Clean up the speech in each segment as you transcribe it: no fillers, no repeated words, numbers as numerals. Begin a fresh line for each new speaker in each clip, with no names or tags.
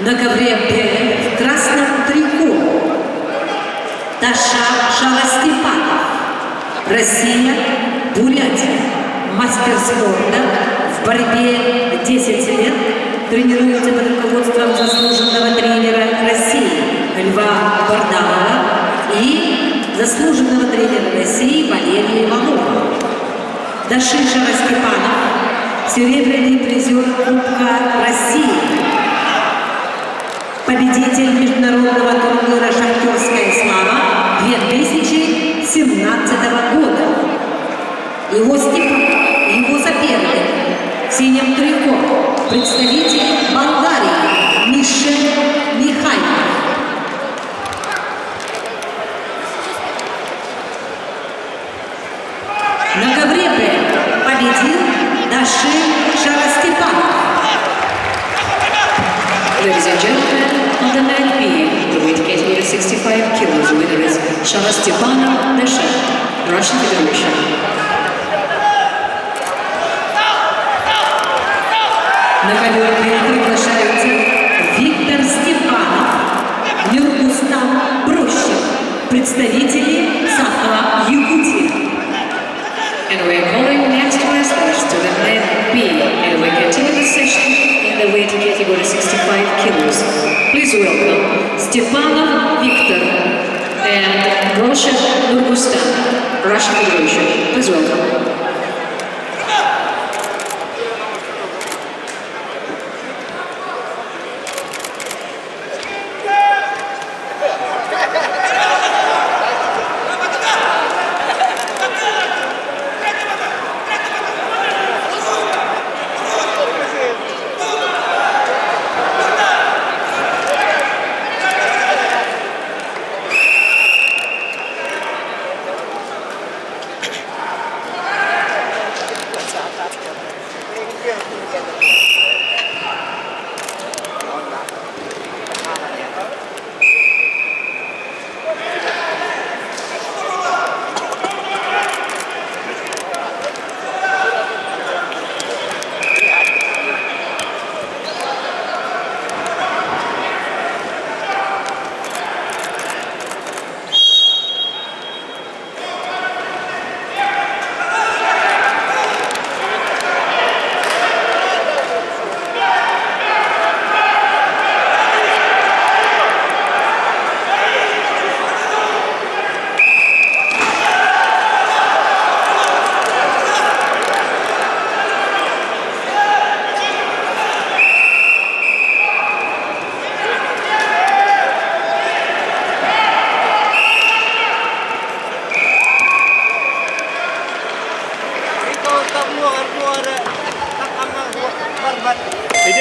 На ковре Б в красном трико Даша Шаростепанов, Россия, Бурятия, мастер спорта, в борьбе 10 лет, тренируется под руководством заслуженного тренера России Льва Бардалова и заслуженного тренера России Валерия Иванова. Даша Шаростепанов, серебряный призер Кубка России, победитель международного турнира «Шахтерская слава» 2017 года. Его соперник в синем трико, представитель Болгарии Мишель Михайлов. На ковре Б победил Даша Шаростепанов.
Ladies and gentlemen, on the mat B, the weight category 65 kilos, winner is Sharostepana Dasha, Russian Federation.
На ковер приглашаются Виктор Степанов, Нургустам Брощев, представители Саха, Якутия.
And we are calling next wrestlers to the mat B, and we continue the session in the weight category 65 kilos. Please welcome Stepanov Viktor and Broshev Nurgustan, Russian Federation. Please welcome.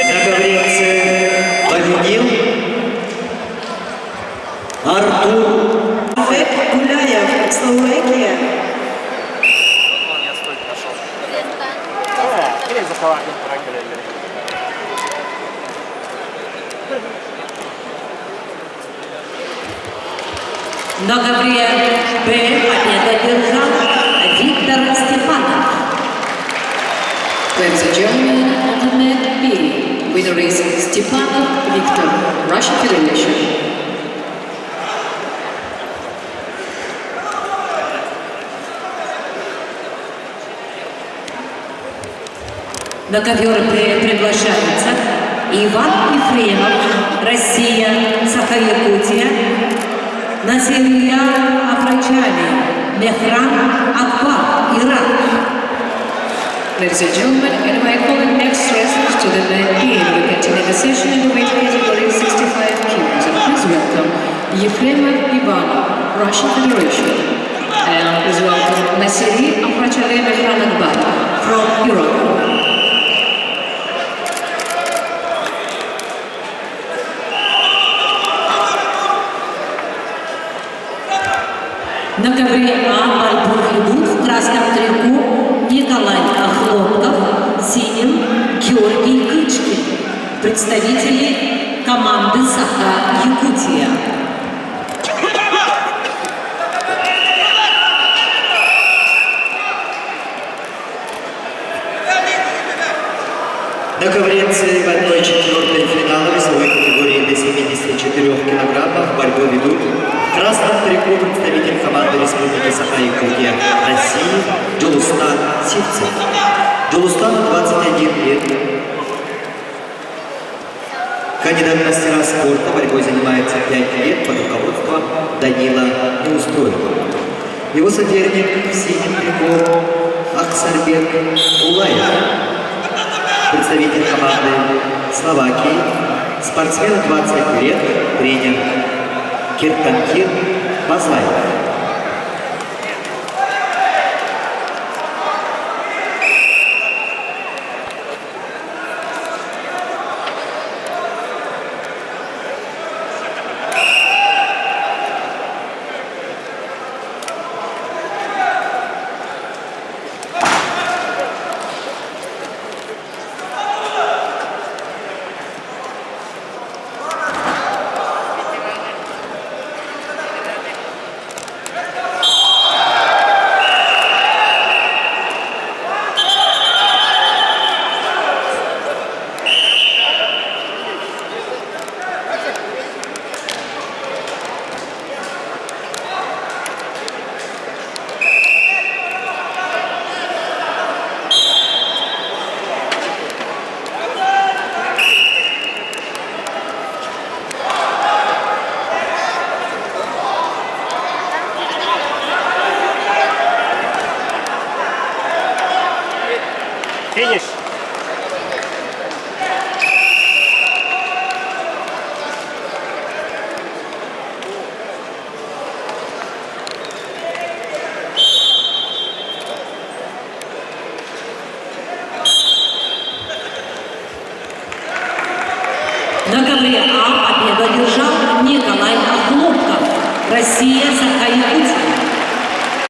На ковре победил Артур
Гуляев, Словакия. На ковре Б победу держал Виктор Степанов.
Ladies and gentlemen, on the mat B, winner is Stepanov Viktor, Russian Federation.
На ковер приглашаются Иван Ефремов, Россия, Саха-Якутия, Насирия Афрачали, Мехрам Акбар, Иран.
Ladies and gentlemen, and we are calling next wrestlers to the mat B, and we continue the session in the weight category 65 kilos. And please welcome Yefremov Ivan, Russian Federation. And please welcome Nasiri Afrachale Mehran Akbar from Europe.
На ковре А борьбу ведут в красном трико Николай Охлопков, синим Георгий Кычкин, представители команды Саха, Якутия.
На ковре С в 1/4 финала весовой категории категории до 74 килограммов борьбу ведут в красном трико представитель команды Республики Саха-Якутия России Джулустан Сивцев. Джулустану 21 лет. Кандидат в мастера спорта борьбой занимается 5 лет под руководством Данила Неустроева. Его соперник в синем трико Аксарбек Улаев, представитель команды Словакии, спортсмен 20 лет, тренер Киртанкир Базаев.
Финиш.
На ковре А победу одержал Николай Охлопков. Россия, Саха-Якутия.